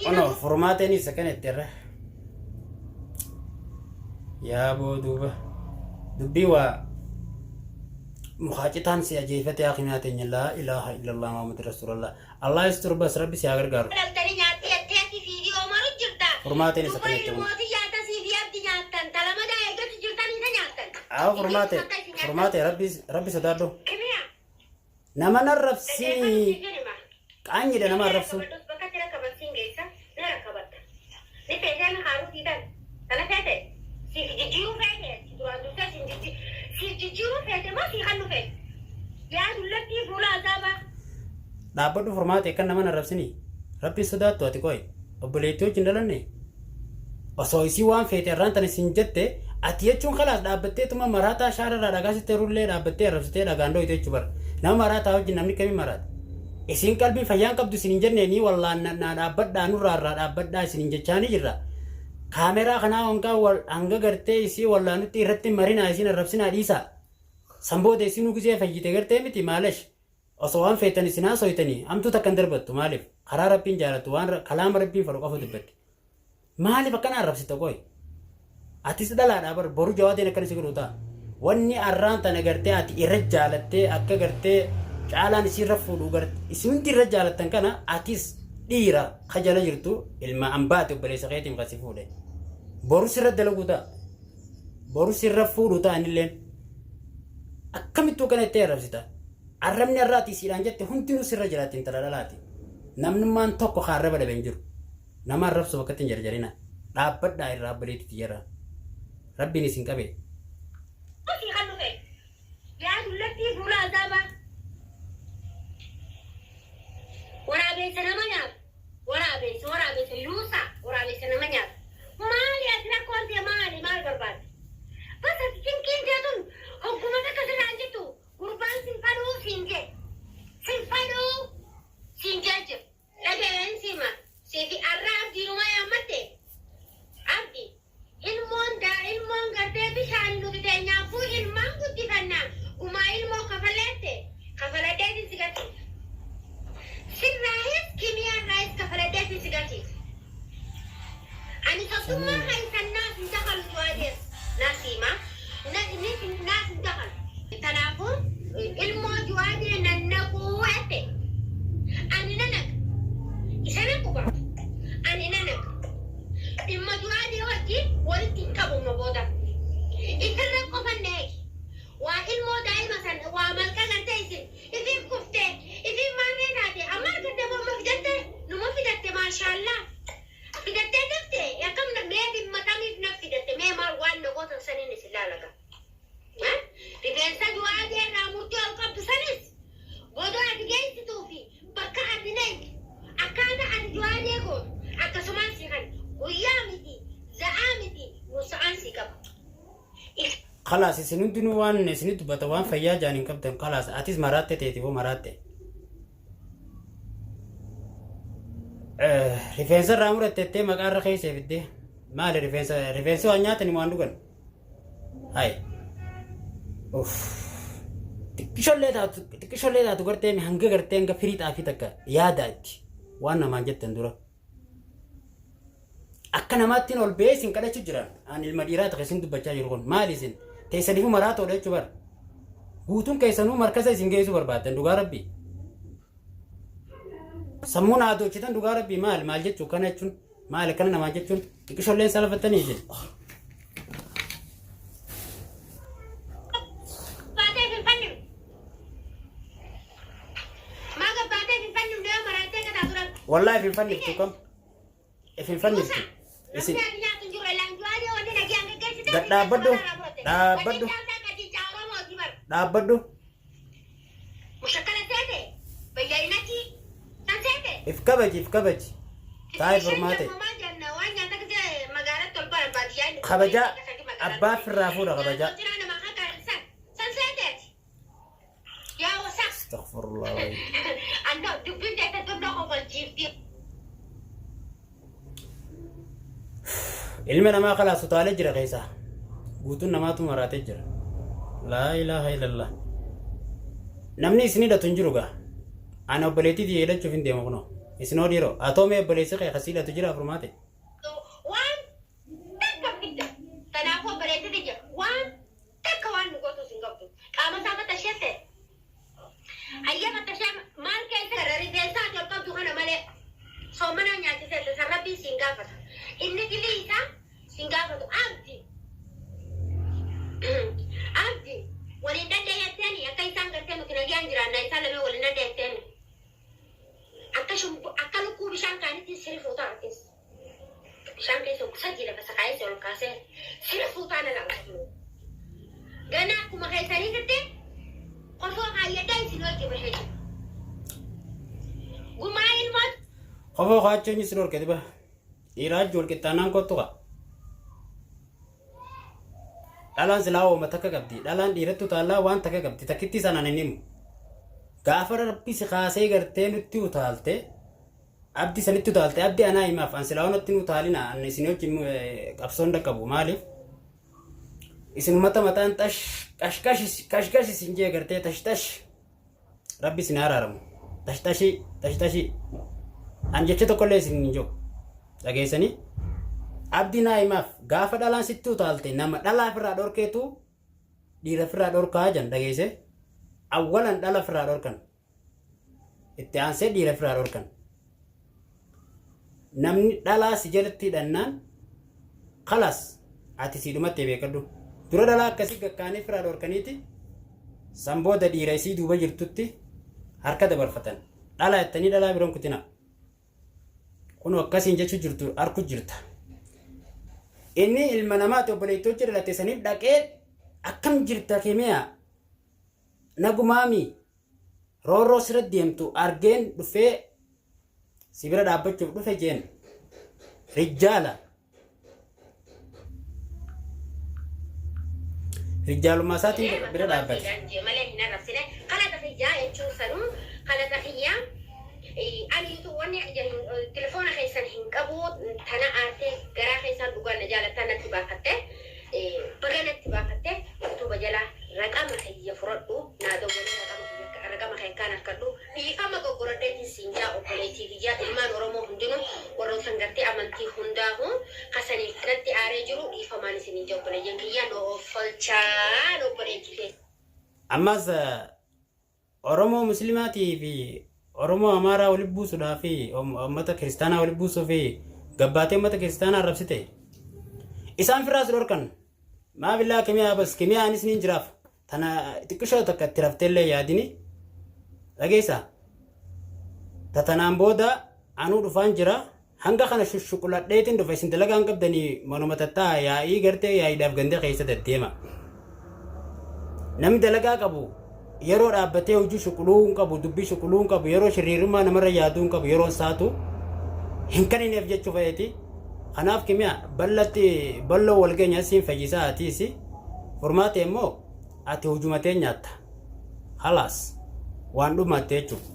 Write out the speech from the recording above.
Ono formaateni sakanettera yaa booduba dubbii waa muhaacitaan si ajeefate akhimaatenya laa ilaaha illallah muhammad rasulullah allah yastur bas rabbi si agargaaru formaateni sakanette formaate rabbi sodaadho nama narrabsi qaanyidha nama arrabsu dhaabbadhu formaate kan nama narrabsini rabbi sodaattu ati qoy obboleettii wajjin dhalanne osoo isii waan feete irraan tan isin jette ati jechuun khalaas dhaabbatteetuma maraataa shaararraa dhagaasitte rullee dhaabbattee arrabsitee dhagaan dhoyite jechuu bara nama maraataa wajjin namni kamii maraata isin qalbii fayyaan qabdu isin hin jenneenii wallaan naa dhaabbadhaa nurraarraa dhaabbadhaa isin hin jechaanii jirra kaameraa kanaa hongaa hanga gartee isii wallaanutti irratti marinaa isin arrabsinaa dhiisaa sanbooda isinuu gisee fayyite gartee miti maalash osoo waan feetan isin haasoytanii hamtuu takkan darbattu maaliif karaa rabbiin jaalattu waan kalaama rabbiin fadhu qofa dubbatti maaliif akkana arrabsita qoy atis dhalaadhaa bar boru jawaatiin akkan isi godhu ta'a wanni arraan tana gartee ati irra jaalattee akka gartee caalaan isirra fuudhu garte isin hundi irra jaalattan kana atis dhiira kajala jirtu ilma ambaate obboleessa keetiin qasi fuudhe boru sirra dalagu ta'a boru sirra fuudhu ta'anilleen akkamittuu kana itti arrabsita arrabni irraati isiidhaan jette hundinuu sirra jiraattiin tala dhalaati namnummaan tokko haarraba dhabe hin jiru nama arrabsu bakkatti hin jarjarina dhaabbadhaa irraa abboleetitti jira rabbiin isin qabe خلاص سنود نوان سنود بتوان فيا جانين كابتن خلاص أتيس مرات تيتي هو مرات ريفنسر رامور تيتي مقار رخيص في الدي ما له ريفنسر أنيات نماندو كن هاي أوف تكشول ليه تقول تيم هنگا کرتے ہیں کہ فری تافی تک یاد آتی وانا ما جتن دورا أكنا ما تين والبيس إن كذا تجرا عن المديرات غسين دبتشا يرون ما ليزين تيسنيفو مرات ولا تجبر بوتون كيسانو مركزة زنجيزو بربادن دوغا ربي سمونا هادو چتن دوغا ربي مال جت چوكنا چون مال كنا ما جت چون تكشول لين سالفتني يجي والله في الفن بتوكم في الفن بتو إسي دا بدو مشكلة تاني بيجيناتي تنسيتي إفكابج تاي فرماتي خبجا أبا في الرافورة خبجا استغفر الله علمنا ما خلاص طالع جرى غيسا قوتون نماتو مرات جرى لا إله إلا الله نمني سني دا تنجروغا أنا بليتي دي يلا تشوفين دي مغنو Isinoo dhiiroo atoomee obboleessi kee kasiidhatu jira furmaate. Waan takka fidda. Kanaafuu obboleessiti jira. Waan takka waan nu gootu sin qabdu. Qaama isaa fattasheesse. Ayyaa fattashee maal keessa gara rifeensaa ati ol qabdu kana malee soomana nyaachisee sarrabbii siin gaafata. Inni gilii isaa siin gaafatu abdi. Abdi waliin dandeeyyatteni akka isaan gartee nuti nagaan jiraannaa isaan lamee waliin dandeeyyatteni. Akka lukkuu bishaan kaanitti sirri fuutaa argis. Bishaan keessa sadii lafa sakaayee si ol kaasee sirri fuutaa na laafatu. Ganaa akkuma keessanii jirte qofoo kaayyadaa isin hojii bashee jiru. Gumaa ilmoot. Qofoo kaachuun isin ol kati baha. Dhiiraa ijji ol qixxaanaan kottu qaba. Dhalaan silaa ooma takka qabdi. Dhalaan dhiirattu taallaa waan takka qabdi. Takkitti sanaan hin himu. Gaafa rabbi si kaasee gartee nutti utaalte abdi sanitti utaalte abdi anaa himaaf an silaa onatti utaalina an isin wajjin qabsoon dhaqqabu maaliif isin mata mataan kashkash isin jee gartee tash rabbi isin araaramu tashi an jecha tokkollee isin hin jiru dhageessanii abdi naa himaaf gaafa dhalaan sitti utaalte nama dhalaa ofirraa dhorkeetu dhiira ofirraa dhorkaa jan dhageesse awwalan dhala ofirraa dhorkan itti aansee dhiira ofirraa dhorkan namni dhalaa si jalatti hidhannaan kalas ati siidhumatti beekadhu dura dhalaa akkasii gakkaanii ofirraa dhorkaniiti san booda dhiira isii duuba jirtutti harka dabarfatan dhalaa jettanii dhalaa biroon kutina kun akkasiin jechuu jirtu harku jirta inni ilma namaati obboleettoo dhalate saniif dhaqee akkam jirta kimiyaa nagumaami roorroo sirra deemtu argeen dhufee si bira dhaabbachuuf dhufe jeen rijaalummaa isaatiin bira dhaabbate. Malee hin arrabsine kalata xiyyaa jechuun sanuu kalata xiyyaa ani wanni telefoona keessan hin qabu tana aartee garaa keessan dhugaan na jaalattaa natti baafatte baga natti baafatte tuuba jalaa raqama xiyya furadhu naa dawwanii raqama kan kan akkadhu dhiifama goggoradheetiin siinjaa obboleettii biyyaa ilmaan oromoo hundinuu warroota gartee amantii hundaahu kasaniif irratti aaree jiru dhiifamaan isin jaa obboleeyyan kiyyaa noofalchaan obboleettii. Ammas Oromoo Muslimaatii fi Oromoo Amaaraa walitti buusuudhaa fi uummata kiristaanaa walitti buusuu fi gabbaatee uummata kiristaanaa arrabsite isaan firraas dhorkan maa billaa kimiyaa bas kimiyaanis ni jiraaf tana xiqqishoo takka itti rafteellee yaadini dhageessa tatanaan booda anuu dhufaan jira hanga kana shushshuquladheetiin dhufa isin dalagaan qabdanii manuma tattaa yaa'ii gartee yaa'iidhaaf gandee keessa deddeema namni dalagaa qabu yeroo dhaabbatee hojii shuquluu hin qabu dubbii shuquluu hin qabu yeroo shiriirummaa namarra yaaduu hin qabu yeroo saatu hin kanineef jechuu fayyati kanaaf kimiyaa balloo walgeenya siin fayyisaa atiisi furmaate immoo ati hujumatee nyaatta halaas waan dhumatte jechuudha.